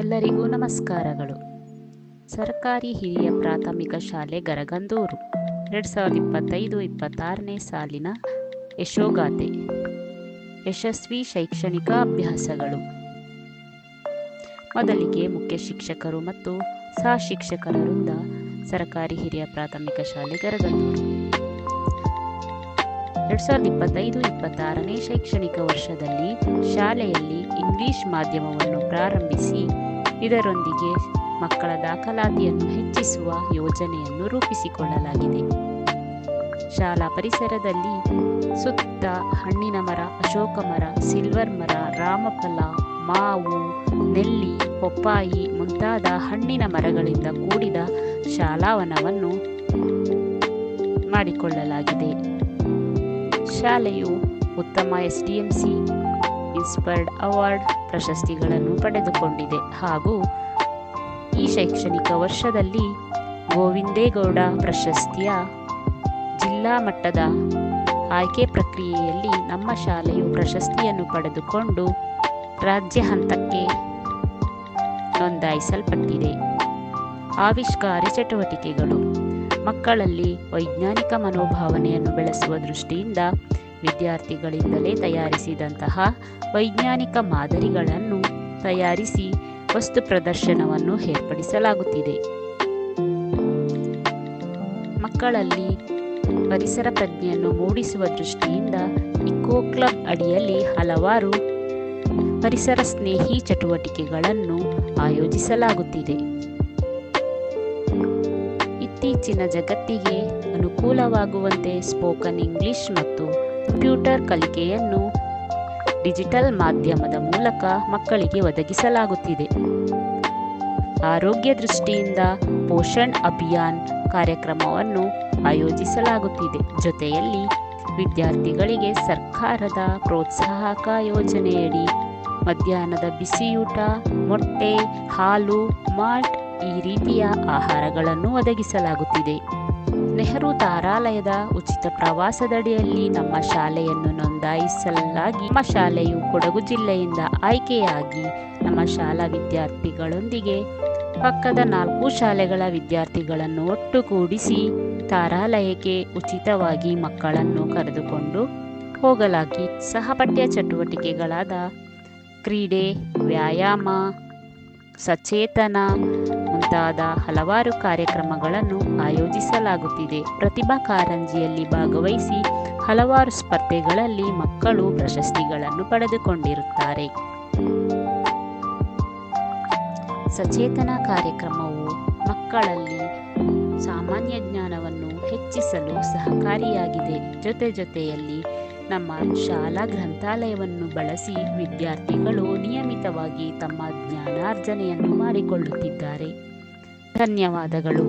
ಎಲ್ಲರಿಗೂ ನಮಸ್ಕಾರಗಳು. ಸರ್ಕಾರಿ ಹಿರಿಯ ಪ್ರಾಥಮಿಕ ಶಾಲೆ ಗರಗಂದೂರು 2025-26ನೇ ಸಾಲಿನ ಯಶೋಗಾಥೆ ಯಶಸ್ವಿ ಶೈಕ್ಷಣಿಕ ಅಭ್ಯಾಸಗಳು. ಮೊದಲಿಗೆ ಮುಖ್ಯ ಶಿಕ್ಷಕರು ಮತ್ತು ಸಹ ಶಿಕ್ಷಕರ ವೃಂದ ಸರ್ಕಾರಿ ಹಿರಿಯ ಪ್ರಾಥಮಿಕ ಶಾಲೆ ಗರಗಂದೂರು 2025-26ನೇ ಶೈಕ್ಷಣಿಕ ವರ್ಷದಲ್ಲಿ ಶಾಲೆಯಲ್ಲಿ ಇಂಗ್ಲಿಷ್ ಮಾಧ್ಯಮವನ್ನು ಪ್ರಾರಂಭಿಸಿ ಇದರೊಂದಿಗೆ ಮಕ್ಕಳ ದಾಖಲಾತಿಯನ್ನು ಹೆಚ್ಚಿಸುವ ಯೋಜನೆಯನ್ನು ರೂಪಿಸಿಕೊಳ್ಳಲಾಗಿದೆ. ಶಾಲಾ ಪರಿಸರದಲ್ಲಿ ಸುತ್ತ ಹಣ್ಣಿನ ಮರ, ಅಶೋಕ ಮರ, ಸಿಲ್ವರ್ ಮರ, ರಾಮಫಲ, ಮಾವು, ನೆಲ್ಲಿ, ಪಪ್ಪಾಯಿ ಮುಂತಾದ ಹಣ್ಣಿನ ಮರಗಳಿಂದ ಕೂಡಿದ ಶಾಲಾವನವನ್ನು ಮಾಡಿಕೊಳ್ಳಲಾಗಿದೆ. ಶಾಲೆಯು ಉತ್ತಮ SDMC ಇನ್ಸ್ಪೈರ್ಡ್ ಅವಾರ್ಡ್ ಪ್ರಶಸ್ತಿಗಳನ್ನು ಪಡೆದುಕೊಂಡಿದೆ ಹಾಗೂ ಈ ಶೈಕ್ಷಣಿಕ ವರ್ಷದಲ್ಲಿ ಗೋವಿಂದೇಗೌಡ ಪ್ರಶಸ್ತಿಯ ಜಿಲ್ಲಾ ಮಟ್ಟದ ಆಯ್ಕೆ ಪ್ರಕ್ರಿಯೆಯಲ್ಲಿ ನಮ್ಮ ಶಾಲೆಯು ಪ್ರಶಸ್ತಿಯನ್ನು ಪಡೆದುಕೊಂಡು ರಾಜ್ಯ ಹಂತಕ್ಕೆ ನೋಂದಾಯಿಸಲ್ಪಟ್ಟಿದೆ. ಆವಿಷ್ಕಾರಿ ಚಟುವಟಿಕೆಗಳು. ಮಕ್ಕಳಲ್ಲಿ ವೈಜ್ಞಾನಿಕ ಮನೋಭಾವನೆಯನ್ನು ಬೆಳೆಸುವ ದೃಷ್ಟಿಯಿಂದ ವಿದ್ಯಾರ್ಥಿಗಳಿಂದಲೇ ತಯಾರಿಸಿದಂತಹ ವೈಜ್ಞಾನಿಕ ಮಾದರಿಗಳನ್ನು ತಯಾರಿಸಿ ವಸ್ತು ಪ್ರದರ್ಶನವನ್ನು ಏರ್ಪಡಿಸಲಾಗುತ್ತಿದೆ. ಮಕ್ಕಳಲ್ಲಿ ಪರಿಸರ ಪ್ರಜ್ಞೆಯನ್ನು ಮೂಡಿಸುವ ದೃಷ್ಟಿಯಿಂದ ಇಕೋ ಕ್ಲಬ್ ಅಡಿಯಲ್ಲಿ ಹಲವಾರು ಪರಿಸರ ಸ್ನೇಹಿ ಚಟುವಟಿಕೆಗಳನ್ನು ಆಯೋಜಿಸಲಾಗುತ್ತಿದೆ. ಇತ್ತೀಚಿನ ಜಗತ್ತಿಗೆ ಅನುಕೂಲವಾಗುವಂತೆ ಸ್ಪೋಕನ್ ಇಂಗ್ಲಿಷ್ ಮತ್ತು ಕಂಪ್ಯೂಟರ್ ಕಲಿಕೆಯನ್ನು ಡಿಜಿಟಲ್ ಮಾಧ್ಯಮದ ಮೂಲಕ ಮಕ್ಕಳಿಗೆ ಒದಗಿಸಲಾಗುತ್ತಿದೆ. ಆರೋಗ್ಯ ದೃಷ್ಟಿಯಿಂದ ಪೋಷಣ್ ಅಭಿಯಾನ್ ಕಾರ್ಯಕ್ರಮವನ್ನು ಆಯೋಜಿಸಲಾಗುತ್ತಿದೆ. ಜೊತೆಯಲ್ಲಿ ವಿದ್ಯಾರ್ಥಿಗಳಿಗೆ ಸರ್ಕಾರದ ಪ್ರೋತ್ಸಾಹಕ ಯೋಜನೆಯಡಿ ಮಧ್ಯಾಹ್ನದ ಬಿಸಿಯೂಟ, ಮೊಟ್ಟೆ, ಹಾಲು, ಮಾಲ್ಟ್ ಈ ರೀತಿಯ ಆಹಾರಗಳನ್ನು ಒದಗಿಸಲಾಗುತ್ತಿದೆ. ನೆಹರು ತಾರಾಲಯದ ಉಚಿತ ಪ್ರವಾಸದಡಿಯಲ್ಲಿ ನಮ್ಮ ಶಾಲೆಯನ್ನು ನೋಂದಾಯಿಸಲಾಗಿ ನಮ್ಮ ಶಾಲೆಯು ಕೊಡಗು ಜಿಲ್ಲೆಯಿಂದ ಆಯ್ಕೆಯಾಗಿ ನಮ್ಮ ಶಾಲಾ ವಿದ್ಯಾರ್ಥಿಗಳೊಂದಿಗೆ ಪಕ್ಕದ 4 ಶಾಲೆಗಳ ವಿದ್ಯಾರ್ಥಿಗಳನ್ನು ಒಟ್ಟುಗೂಡಿಸಿ ತಾರಾಲಯಕ್ಕೆ ಉಚಿತವಾಗಿ ಮಕ್ಕಳನ್ನು ಕರೆದುಕೊಂಡು ಹೋಗಲಾಗಿ ಸಹಪಠ್ಯ ಚಟುವಟಿಕೆಗಳಾದ ಕ್ರೀಡೆ, ವ್ಯಾಯಾಮ, ಸಚೇತನ ಮುಂತಾದ ಹಲವಾರು ಕಾರ್ಯಕ್ರಮಗಳನ್ನು ಆಯೋಜಿಸಲಾಗುತ್ತಿದೆ. ಪ್ರತಿಭಾ ಕಾರಂಜಿಯಲ್ಲಿ ಭಾಗವಹಿಸಿ ಹಲವಾರು ಸ್ಪರ್ಧೆಗಳಲ್ಲಿ ಮಕ್ಕಳು ಪ್ರಶಸ್ತಿಗಳನ್ನು ಪಡೆದುಕೊಂಡಿರುತ್ತಾರೆ. ಸಚೇತನ ಕಾರ್ಯಕ್ರಮವು ಮಕ್ಕಳಲ್ಲಿ ಸಾಮಾನ್ಯ ಜ್ಞಾನವನ್ನು ಹೆಚ್ಚಿಸಲು ಸಹಕಾರಿಯಾಗಿದೆ. ಜೊತೆಯಲ್ಲಿ ನಮ್ಮ ಶಾಲಾ ಗ್ರಂಥಾಲಯವನ್ನು ಬಳಸಿ ವಿದ್ಯಾರ್ಥಿಗಳು ನಿಯಮಿತವಾಗಿ ತಮ್ಮ ಜ್ಞಾನಾರ್ಜನೆಯನ್ನು ಮಾಡಿಕೊಳ್ಳುತ್ತಿದ್ದಾರೆ. ಧನ್ಯವಾದಗಳು.